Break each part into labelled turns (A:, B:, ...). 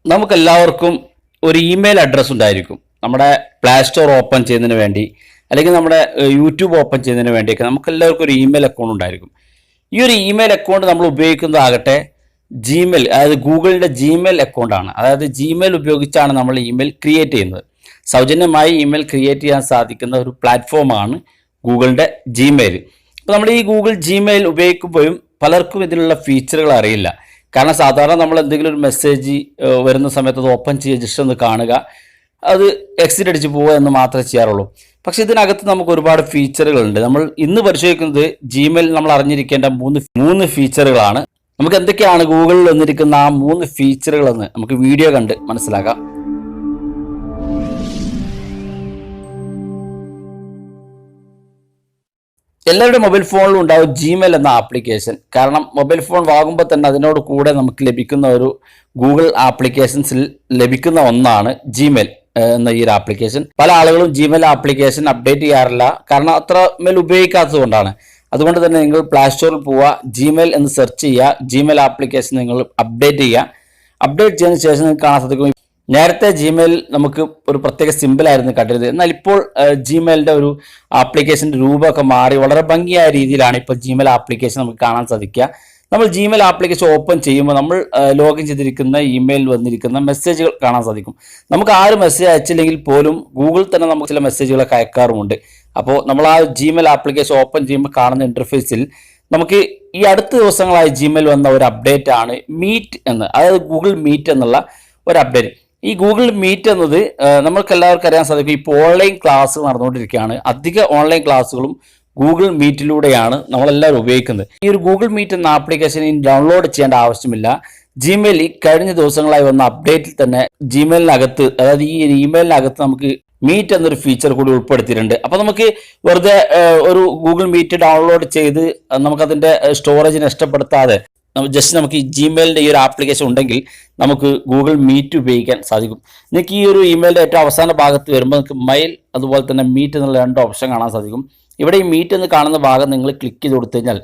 A: നമുക്കെല്ലാവർക്കും ഒരു email address ഉണ്ടായിരിക്കും. നമ്മുടെ പ്ലേ സ്റ്റോർ ഓപ്പൺ ചെയ്യുന്നതിന് വേണ്ടി, അല്ലെങ്കിൽ നമ്മുടെ യൂട്യൂബ് ഓപ്പൺ ചെയ്യുന്നതിന് വേണ്ടിയൊക്കെ നമുക്കെല്ലാവർക്കും ഒരു ഇമെയിൽ അക്കൗണ്ട് ഉണ്ടായിരിക്കും. ഈ ഒരു ഇമെയിൽ അക്കൗണ്ട് നമ്മൾ ഉപയോഗിക്കുന്നതാകട്ടെ ജിമെയിൽ, അതായത് ഗൂഗിളിൻ്റെ ജിമെയിൽ അക്കൗണ്ടാണ്. അതായത് ജിമെയിൽ ഉപയോഗിച്ചാണ് നമ്മൾ ഇമെയിൽ ക്രിയേറ്റ് ചെയ്യുന്നത്. സൗജന്യമായി ഇമെയിൽ ക്രിയേറ്റ് ചെയ്യാൻ സാധിക്കുന്ന ഒരു പ്ലാറ്റ്ഫോമാണ് ഗൂഗിളിൻ്റെ ജിമെയിൽ. അപ്പോൾ നമ്മൾ ഈ ഗൂഗിൾ ജിമെയിൽ ഉപയോഗിക്കുമ്പോഴും പലർക്കും ഇതിലുള്ള ഫീച്ചറുകൾ അറിയില്ല. കാരണം സാധാരണ നമ്മൾ എന്തെങ്കിലും ഒരു മെസ്സേജ് വരുന്ന സമയത്ത് അത് ഓപ്പൺ ചെയ്യുക, ജസ്റ്റ് ഒന്ന് കാണുക, അത് എക്സിറ്റ് അടിച്ച് പോവുക എന്ന് മാത്രമേ ചെയ്യാറുള്ളൂ. പക്ഷേ ഇതിനകത്ത് നമുക്ക് ഒരുപാട് ഫീച്ചറുകളുണ്ട്. നമ്മൾ ഇന്ന് പരിശോധിക്കുന്നത് ജിമെയിൽ നമ്മൾ അറിഞ്ഞിരിക്കേണ്ട മൂന്ന് ഫീച്ചറുകളാണ്. നമുക്ക് എന്തൊക്കെയാണ് ഗൂഗിളിൽ വന്നിരിക്കുന്ന ആ 3 ഫീച്ചറുകളെന്ന് നമുക്ക് വീഡിയോ കണ്ട് മനസ്സിലാക്കാം. എല്ലാവരുടെ മൊബൈൽ ഫോണിലും ഉണ്ടാവും ജിമെയിൽ എന്ന ആപ്ലിക്കേഷൻ. കാരണം മൊബൈൽ ഫോൺ വാങ്ങുമ്പോൾ തന്നെ അതിനോട് കൂടെ നമുക്ക് ലഭിക്കുന്ന ഒരു ഗൂഗിൾ ആപ്ലിക്കേഷൻസിൽ ലഭിക്കുന്ന ഒന്നാണ് ജിമെയിൽ എന്ന ഈ ഒരു ആപ്ലിക്കേഷൻ. പല ആളുകളും ജിമെയിൽ ആപ്ലിക്കേഷൻ അപ്ഡേറ്റ് ചെയ്യാറില്ല, കാരണം അത്ര മേൽ ഉപയോഗിക്കാത്തത് കൊണ്ടാണ്. അതുകൊണ്ട് തന്നെ നിങ്ങൾ പ്ലേ സ്റ്റോറിൽ പോവുക, ജിമെയിൽ എന്ന് സെർച്ച് ചെയ്യുക, ജിമെയിൽ ആപ്ലിക്കേഷൻ നിങ്ങൾ അപ്ഡേറ്റ് ചെയ്യുക. അപ്ഡേറ്റ് ചെയ്തതിന് ശേഷം നിങ്ങൾക്ക് കാണാൻ സാധിക്കും, നേരത്തെ ജിമെയിൽ നമുക്ക് ഒരു പ്രത്യേക സിമ്പിളായിരുന്നു കണ്ടിരുന്നത്. എന്നാൽ ഇപ്പോൾ ജിമെയിലിൻ്റെ ഒരു ആപ്ലിക്കേഷൻ്റെ രൂപമൊക്കെ മാറി വളരെ ഭംഗിയായ രീതിയിലാണ് ഇപ്പോൾ ജിമെയിൽ ആപ്ലിക്കേഷൻ നമുക്ക് കാണാൻ സാധിക്കുക. നമ്മൾ ജിമെയിൽ ആപ്ലിക്കേഷൻ ഓപ്പൺ ചെയ്യുമ്പോൾ നമ്മൾ ലോഗിൻ ചെയ്തിരിക്കുന്ന ഇമെയിൽ വന്നിരിക്കുന്ന മെസ്സേജുകൾ കാണാൻ സാധിക്കും. നമുക്ക് ആരും മെസ്സേജ് അയച്ചില്ലെങ്കിൽ പോലും ഗൂഗിൾ തന്നെ നമുക്ക് ചില മെസ്സേജുകളൊക്കെ അയക്കാറുമുണ്ട്. അപ്പോൾ നമ്മൾ ആ ജിമെയിൽ ആപ്ലിക്കേഷൻ ഓപ്പൺ ചെയ്യുമ്പോൾ കാണുന്ന ഇൻ്റർഫേസിൽ നമുക്ക് ഈ അടുത്ത ദിവസങ്ങളായി ജിമെയിൽ വന്ന ഒരു അപ്ഡേറ്റ് ആണ് മീറ്റ് എന്ന്, അതായത് ഗൂഗിൾ മീറ്റ് എന്നുള്ള ഒരു അപ്ഡേറ്റ്. ഈ ഗൂഗിൾ മീറ്റ് എന്നത് നമ്മൾക്ക് എല്ലാവർക്കും അറിയാൻ സാധിക്കും, ഇപ്പോൾ ഓൺലൈൻ ക്ലാസ് നടന്നുകൊണ്ടിരിക്കുകയാണ്. അധിക ഓൺലൈൻ ക്ലാസ്സുകളും ഗൂഗിൾ മീറ്റിലൂടെയാണ് നമ്മളെല്ലാവരും ഉപയോഗിക്കുന്നത്. ഈ ഒരു ഗൂഗിൾ മീറ്റ് എന്ന ആപ്ലിക്കേഷൻ ഇനി ഡൗൺലോഡ് ചെയ്യേണ്ട ആവശ്യമില്ല. ജിമെയിൽ ഈ കഴിഞ്ഞ ദിവസങ്ങളായി വന്ന അപ്ഡേറ്റിൽ തന്നെ ജിമെയിലിനകത്ത്, അതായത് ഈ ഇമെയിലിനകത്ത് നമുക്ക് മീറ്റ് എന്നൊരു ഫീച്ചർ കൂടി ഉൾപ്പെടുത്തിയിട്ടുണ്ട്. അപ്പോൾ നമുക്ക് വെറുതെ ഒരു ഗൂഗിൾ മീറ്റ് ഡൗൺലോഡ് ചെയ്ത് നമുക്കതിൻ്റെ സ്റ്റോറേജ് നഷ്ടപ്പെടുത്താതെ ജസ്റ്റ് നമുക്ക് ഈ ജിമെയിലിൻ്റെ ഈ ഒരു ആപ്ലിക്കേഷൻ ഉണ്ടെങ്കിൽ നമുക്ക് ഗൂഗിൾ മീറ്റ് ഉപയോഗിക്കാൻ സാധിക്കും. നിങ്ങൾക്ക് ഈ ഒരു ഇമെയിലിൻ്റെ ഏറ്റവും അവസാന ഭാഗത്ത് വരുമ്പോൾ നിങ്ങൾക്ക് മെയിൽ അതുപോലെ തന്നെ മീറ്റ് എന്നുള്ള 2 ഓപ്ഷൻ കാണാൻ സാധിക്കും. ഇവിടെ ഈ മീറ്റ് എന്ന് കാണുന്ന ഭാഗം നിങ്ങൾ ക്ലിക്ക് ചെയ്ത് കൊടുത്തു കഴിഞ്ഞാൽ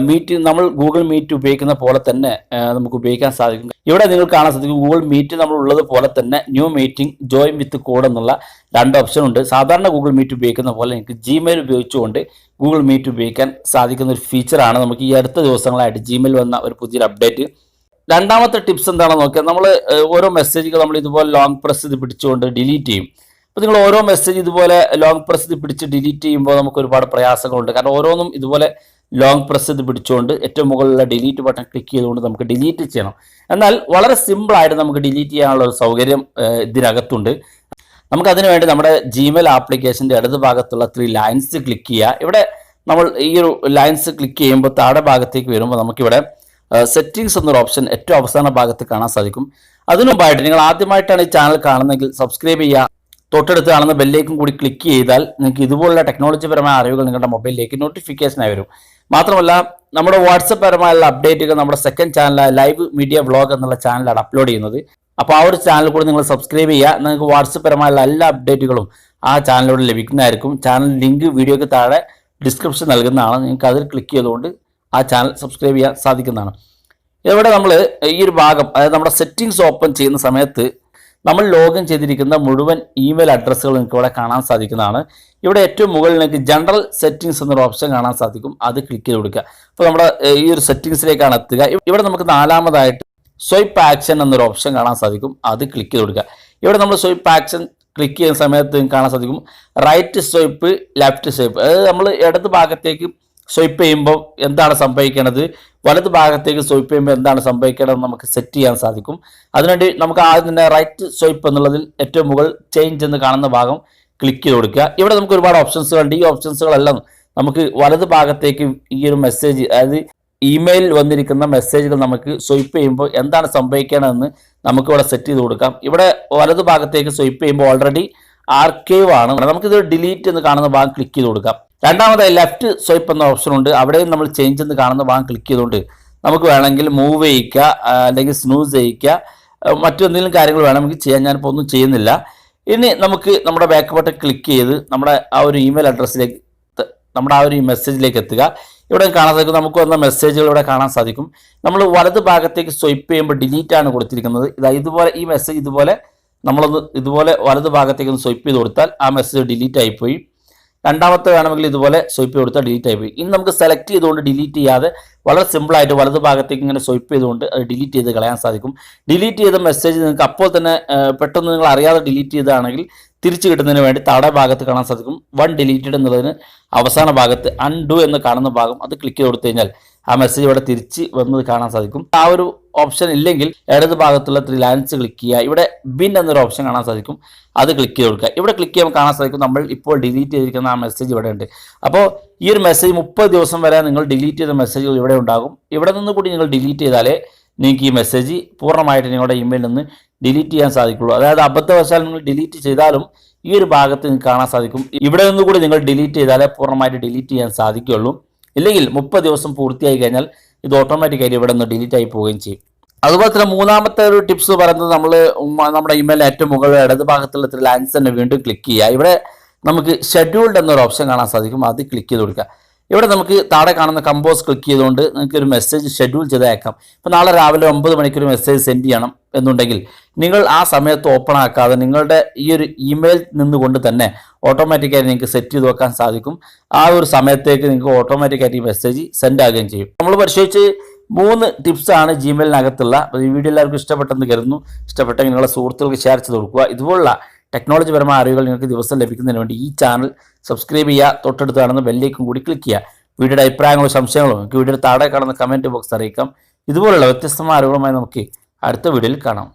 A: മീറ്റ് നമ്മൾ ഗൂഗിൾ മീറ്റ് ഉപയോഗിക്കുന്ന പോലെ തന്നെ നമുക്ക് ഉപയോഗിക്കാൻ സാധിക്കും. ഇവിടെ നിങ്ങൾ കാണാൻ സാധിക്കും ഗൂഗിൾ മീറ്റ് നമ്മൾ ഉള്ളത് പോലെ തന്നെ new meeting, join with code എന്നുള്ള 2 ഓപ്ഷൻ ഉണ്ട്. സാധാരണ ഗൂഗിൾ മീറ്റ് ഉപയോഗിക്കുന്ന പോലെ നിങ്ങൾക്ക് ജിമെയിൽ ഉപയോഗിച്ചുകൊണ്ട് ഗൂഗിൾ മീറ്റ് ഉപയോഗിക്കാൻ സാധിക്കുന്ന ഒരു ഫീച്ചറാണ് നമുക്ക് ഈ അടുത്ത ദിവസങ്ങളായിട്ട് ജിമെയിൽ വന്ന ഒരു പുതിയൊരു അപ്ഡേറ്റ്. രണ്ടാമത്തെ ടിപ്സ് എന്താണെന്ന് നോക്കിയാൽ, നമ്മൾ ഓരോ മെസ്സേജുകൾ നമ്മൾ ഇതുപോലെ ലോങ് പ്രസ് ചെയ്ത് പിടിച്ചുകൊണ്ട് ഡിലീറ്റ് ചെയ്യും. അപ്പോൾ നിങ്ങൾ ഓരോ മെസ്സേജ് ഇതുപോലെ ലോങ് പ്രസ് ചെയ്ത് പിടിച്ച് ഡിലീറ്റ് ചെയ്യുമ്പോൾ നമുക്ക് ഒരുപാട് പ്രയാസങ്ങളുണ്ട്. കാരണം ഓരോന്നും ഇതുപോലെ ലോങ് പ്രസ് ചെയ്ത് പിടിച്ചുകൊണ്ട് ഏറ്റവും മുകളിലുള്ള ഡിലീറ്റ് ബട്ടൺ ക്ലിക്ക് ചെയ്തുകൊണ്ട് നമുക്ക് ഡിലീറ്റ് ചെയ്യണം. എന്നാൽ വളരെ സിമ്പിളായിട്ട് നമുക്ക് ഡിലീറ്റ് ചെയ്യാനുള്ള ഒരു സൗകര്യം ഇതിനകത്തുണ്ട്. നമുക്കതിനു വേണ്ടി നമ്മുടെ ജിമെയിൽ ആപ്ലിക്കേഷൻ്റെ ഇടത് ഭാഗത്തുള്ള 3 ലൈൻസ് ക്ലിക്ക് ചെയ്യുക. ഇവിടെ നമ്മൾ ഈ ഒരു ലൈൻസ് ക്ലിക്ക് ചെയ്യുമ്പോൾ താഴെ ഭാഗത്തേക്ക് വരുമ്പോൾ നമുക്കിവിടെ സെറ്റിംഗ്സ് എന്നൊരു ഓപ്ഷൻ ഏറ്റവും അവസാന ഭാഗത്ത് കാണാൻ സാധിക്കും. അതിനുമുമ്പായിട്ട് നിങ്ങൾ ആദ്യമായിട്ടാണ് ഈ ചാനൽ കാണുന്നതെങ്കിൽ സബ്സ്ക്രൈബ് ചെയ്യുക. തൊട്ടടുത്ത് കാണുന്ന ബെല്ലേക്കും കൂടി ക്ലിക്ക് ചെയ്താൽ നിങ്ങൾക്ക് ഇതുപോലുള്ള ടെക്നോളജിപരമായ അറിവുകൾ നിങ്ങളുടെ മൊബൈലിലേക്ക് നോട്ടിഫിക്കേഷനായി വരും. മാത്രമല്ല നമ്മുടെ വാട്സപ്പ് പരമായുള്ള അപ്ഡേറ്റുകൾ നമ്മുടെ സെക്കൻഡ് ചാനലായ ലൈവ് മീഡിയ വ്ളോഗ് എന്നുള്ള ചാനലാണ് അപ്ലോഡ് ചെയ്യുന്നത്. അപ്പോൾ ആ ഒരു ചാനൽ കൂടി നിങ്ങൾ സബ്സ്ക്രൈബ് ചെയ്യുക. നിങ്ങൾക്ക് വാട്സപ്പ് പരമായുള്ള എല്ലാ അപ്ഡേറ്റുകളും ആ ചാനലിലൂടെ ലഭിക്കുന്നതായിരിക്കും. ചാനൽ ലിങ്ക് വീഡിയോയ്ക്ക് താഴെ ഡിസ്ക്രിപ്ഷൻ നൽകുന്നതാണ്. നിങ്ങൾക്ക് അതിൽ ക്ലിക്ക് ചെയ്തുകൊണ്ട് ആ ചാനൽ സബ്സ്ക്രൈബ് ചെയ്യാൻ സാധിക്കുന്നതാണ്. ഇവിടെ നമ്മൾ ഈ ഒരു ഭാഗം, അതായത് നമ്മുടെ സെറ്റിംഗ്സ് ഓപ്പൺ ചെയ്യുന്ന സമയത്ത് നമ്മൾ ലോഗിൻ ചെയ്തിരിക്കുന്ന മുഴുവൻ ഇമെയിൽ അഡ്രസ്സുകൾ നിങ്ങൾക്ക് ഇവിടെ കാണാൻ സാധിക്കുന്നതാണ്. ഇവിടെ ഏറ്റവും മുകളിൽ നിങ്ങൾക്ക് ജനറൽ സെറ്റിംഗ്സ് എന്നൊരു ഓപ്ഷൻ കാണാൻ സാധിക്കും. അത് ക്ലിക്ക് ചെയ്ത് കൊടുക്കുക. അപ്പോൾ നമ്മുടെ ഈ ഒരു സെറ്റിംഗ്സിലേക്കാണ് എത്തുക. ഇവിടെ നമുക്ക് 4-മതായിട്ട് സ്വൈപ്പ് ആക്ഷൻ എന്നൊരു ഓപ്ഷൻ കാണാൻ സാധിക്കും. അത് ക്ലിക്ക് ചെയ്ത് കൊടുക്കുക. ഇവിടെ നമ്മൾ സ്വൈപ്പ് ആക്ഷൻ ക്ലിക്ക് ചെയ്യുന്ന സമയത്ത് നിങ്ങൾക്ക് കാണാൻ സാധിക്കും റൈറ്റ് സ്വൈപ്പ്, ലെഫ്റ്റ് സ്വൈപ്പ്. അതായത് നമ്മൾ ഇടത് ഭാഗത്തേക്ക് സ്വൈപ്പ് ചെയ്യുമ്പോൾ എന്താണ് സംഭവിക്കേണ്ടത്, വലത് ഭാഗത്തേക്ക് സ്വൈപ്പ് ചെയ്യുമ്പോൾ എന്താണ് സംഭവിക്കേണ്ടതെന്ന് നമുക്ക് സെറ്റ് ചെയ്യാൻ സാധിക്കും. അതിനുവേണ്ടി നമുക്ക് ആദ്യം തന്നെ റൈറ്റ് സ്വൈപ്പ് എന്നുള്ളതിൽ ഏറ്റവും മുകളിൽ ചേഞ്ച് എന്ന് കാണുന്ന ഭാഗം ക്ലിക്ക് ചെയ്ത് കൊടുക്കുക. ഇവിടെ നമുക്ക് ഒരുപാട് ഓപ്ഷൻസുകളുണ്ട്. ഈ ഓപ്ഷൻസുകളെല്ലാം നമുക്ക് വലത് ഭാഗത്തേക്ക് ഈ ഒരു മെസ്സേജ്, അതായത് ഇമെയിൽ വന്നിരിക്കുന്ന മെസ്സേജുകൾ നമുക്ക് സ്വൈപ്പ് ചെയ്യുമ്പോൾ എന്താണ് സംഭവിക്കേണ്ടതെന്ന് നമുക്കിവിടെ സെറ്റ് ചെയ്ത് കൊടുക്കാം. ഇവിടെ വലത് ഭാഗത്തേക്ക് സ്വൈപ്പ് ചെയ്യുമ്പോൾ ഓൾറെഡി ആർക്കൈവ് ആണ്. നമുക്കിത് ഡിലീറ്റ് എന്ന് കാണുന്ന ഭാഗം ക്ലിക്ക് ചെയ്ത് കൊടുക്കാം. രണ്ടാമതായി ലെഫ്റ്റ് സ്വൈപ്പ് എന്ന ഓപ്ഷൻ ഉണ്ട്. അവിടെയും നമ്മൾ ചേഞ്ച് എന്ന് കാണുന്ന ഭാഗം ക്ലിക്ക് ചെയ്തുകൊണ്ട് നമുക്ക് വേണമെങ്കിൽ മൂവ് ചെയ്യിക്കുക, അല്ലെങ്കിൽ സ്നൂസ് ചെയ്യിക്കുക, മറ്റെന്തെങ്കിലും കാര്യങ്ങൾ വേണമെങ്കിൽ ചെയ്യാൻ. ഞാനിപ്പോൾ ഒന്നും ചെയ്യുന്നില്ല. ഇനി നമുക്ക് നമ്മുടെ ബാക്ക് ബട്ടൺ ക്ലിക്ക് ചെയ്ത് നമ്മുടെ ആ ഒരു ഇമെയിൽ അഡ്രസ്സിലേക്ക്, നമ്മുടെ ആ ഒരു മെസ്സേജിലേക്ക് എത്തുക. ഇവിടെ കാണാൻ സാധിക്കും. നമുക്ക് വന്ന മെസ്സേജുകൾ ഇവിടെ കാണാൻ സാധിക്കും. നമ്മൾ വലത് ഭാഗത്തേക്ക് സ്വൈപ്പ് ചെയ്യുമ്പോൾ ഡിലീറ്റ് ആണ് കൊടുത്തിരിക്കുന്നത്. ഇതുപോലെ ഈ മെസ്സേജ് ഇതുപോലെ വലത് ഭാഗത്തേക്ക് ഒന്ന് സ്വൈപ്പ് ചെയ്ത് കൊടുത്താൽ ആ മെസ്സേജ് ഡിലീറ്റ് ആയിപ്പോയി. രണ്ടാമത്തെ വേണമെങ്കിൽ ഇതുപോലെ സ്വൈപ്പ് കൊടുത്താൽ ഡിലീറ്റ് ആയിപ്പോയി. ഇനി നമുക്ക് സെലക്ട് ചെയ്തുകൊണ്ട് ഡിലീറ്റ് ചെയ്യാതെ വളരെ സിമ്പിളായിട്ട് വലത് ഭാഗത്തേക്ക് ഇങ്ങനെ സ്വൈപ്പ് ചെയ്തുകൊണ്ട് അത് ഡിലീറ്റ് ചെയ്ത് കളയാൻ സാധിക്കും. ഡിലീറ്റ് ചെയ്ത മെസ്സേജ് നിങ്ങൾക്ക് അപ്പോൾ തന്നെ പെട്ടെന്ന് നിങ്ങൾ അറിയാതെ ഡിലീറ്റ് ചെയ്തതാണെങ്കിൽ തിരിച്ചു കിട്ടുന്നതിന് വേണ്ടി താഴെ ഭാഗത്ത് കാണാൻ സാധിക്കും 1 ഡിലീറ്റഡ് എന്നുള്ളതിന് അവസാന ഭാഗത്ത് അൺഡു എന്ന് കാണുന്ന ഭാഗം അത് ക്ലിക്ക് ചെയ്ത് കൊടുത്തു കഴിഞ്ഞാൽ ആ മെസ്സേജ് ഇവിടെ തിരിച്ച് വന്നത് കാണാൻ സാധിക്കും. ആ ഒരു ഓപ്ഷൻ ഇല്ലെങ്കിൽ ഇടത് ഭാഗത്തുള്ള 3 ലൈൻസ് ക്ലിക്ക് ചെയ്യുക. ഇവിടെ ബിൻ എന്നൊരു ഓപ്ഷൻ കാണാൻ സാധിക്കും, അത് ക്ലിക്ക് ചെയ്ത് കൊടുക്കുക. ഇവിടെ ക്ലിക്ക് ചെയ്യുമ്പോൾ കാണാൻ സാധിക്കും നമ്മൾ ഇപ്പോൾ ഡിലീറ്റ് ചെയ്തിരിക്കുന്ന ആ മെസ്സേജ് ഇവിടെ ഉണ്ട്. അപ്പോൾ ഈ ഒരു മെസ്സേജ് 30 ദിവസം വരെ നിങ്ങൾ ഡിലീറ്റ് ചെയ്ത മെസ്സേജുകൾ ഇവിടെ ഉണ്ടാകും. ഇവിടെ നിന്ന് കൂടി നിങ്ങൾ ഡിലീറ്റ് ചെയ്താലേ നിങ്ങൾക്ക് ഈ മെസ്സേജ് പൂർണ്ണമായിട്ട് നിങ്ങളുടെ ഇമെയിലിൽ നിന്ന് ഡിലീറ്റ് ചെയ്യാൻ സാധിക്കുള്ളൂ. അതായത് അബദ്ധവശാൽ നിങ്ങൾ ഡിലീറ്റ് ചെയ്താലും ഈ ഒരു ഭാഗത്ത് നിങ്ങൾക്ക് കാണാൻ സാധിക്കും. ഇവിടെ നിന്ന് കൂടി നിങ്ങൾ ഡിലീറ്റ് ചെയ്താലേ പൂർണ്ണമായിട്ട് ഡിലീറ്റ് ചെയ്യാൻ സാധിക്കുകയുള്ളൂ. ഇല്ലെങ്കിൽ 30 ദിവസം പൂർത്തിയായി കഴിഞ്ഞാൽ ഇത് ഓട്ടോമാറ്റിക്കായിട്ട് ഇവിടെ നിന്ന് ഡിലീറ്റ് ആയി പോവുകയും ചെയ്യും. അതുപോലെ തന്നെ മൂന്നാമത്തെ ഒരു ടിപ്സ് പറയുന്നത് നമ്മുടെ ഇമെയിൽ ഏറ്റവും മുകളിൽ ഇടത് ഭാഗത്തുള്ള 3 ലൈൻസ് തന്നെ വീണ്ടും ക്ലിക്ക് ചെയ്യുക. ഇവിടെ നമുക്ക് ഷെഡ്യൂൾഡ് എന്നൊരു ഓപ്ഷൻ കാണാൻ സാധിക്കും, അത് ക്ലിക്ക് ചെയ്ത് കൊടുക്കുക. ഇവിടെ നമുക്ക് താഴെ കാണുന്ന കമ്പോസ് ക്ലിക്ക് ചെയ്തുകൊണ്ട് നിങ്ങൾക്ക് ഒരു മെസ്സേജ് ഷെഡ്യൂൾ ചെയ്ത് അയക്കാം. ഇപ്പോൾ നാളെ രാവിലെ 9 മണിക്ക് ഒരു മെസ്സേജ് സെൻഡ് ചെയ്യണം എന്നുണ്ടെങ്കിൽ നിങ്ങൾ ആ സമയത്ത് ഓപ്പൺ ആക്കാതെ നിങ്ങളുടെ ഈ ഒരു ഇമെയിൽ നിന്നുകൊണ്ട് തന്നെ ഓട്ടോമാറ്റിക്കായിട്ട് നിങ്ങൾക്ക് സെറ്റ് ചെയ്ത് വെക്കാൻ സാധിക്കും. ആ ഒരു സമയത്തേക്ക് നിങ്ങൾക്ക് ഓട്ടോമാറ്റിക്കായിട്ട് ഈ മെസ്സേജ് സെൻഡ് ആകുകയും ചെയ്യും. നമ്മൾ പരിശോധിച്ച് 3 ടിപ്സാണ് ജിമെയിലിനകത്തുള്ള. ഈ വീഡിയോ എല്ലാവർക്കും ഇഷ്ടപ്പെട്ടെന്ന് കരുതുന്നു. ഇഷ്ടപ്പെട്ടെങ്കിൽ നിങ്ങളുടെ സുഹൃത്തുക്കൾക്ക് ഷെയർ ചെയ്ത് കൊടുക്കുക. ഇതുപോലുള്ള ടെക്നോളജിപരമായ അറിവുകൾ നിങ്ങൾക്ക് ദിവസം ലഭിക്കുന്നതിന് വേണ്ടി ഈ ചാനൽ സബ്സ്ക്രൈബ് ചെയ്യുക. തൊട്ടടുത്ത് കാണുന്ന ബെല്ലേക്കും കൂടി ക്ലിക്ക് ചെയ്യുക. വീഡിയോയുടെ അഭിപ്രായങ്ങളോ സംശയങ്ങളോ നിങ്ങൾക്ക് വീഡിയോയുടെ താഴെ കാണുന്ന കമൻറ്റ് ബോക്സ് അറിയിക്കാം. ഇതുപോലുള്ള വ്യത്യസ്തമായ അറിവുകളുമായി നമുക്ക് അടുത്ത വീഡിയോയിൽ കാണാം.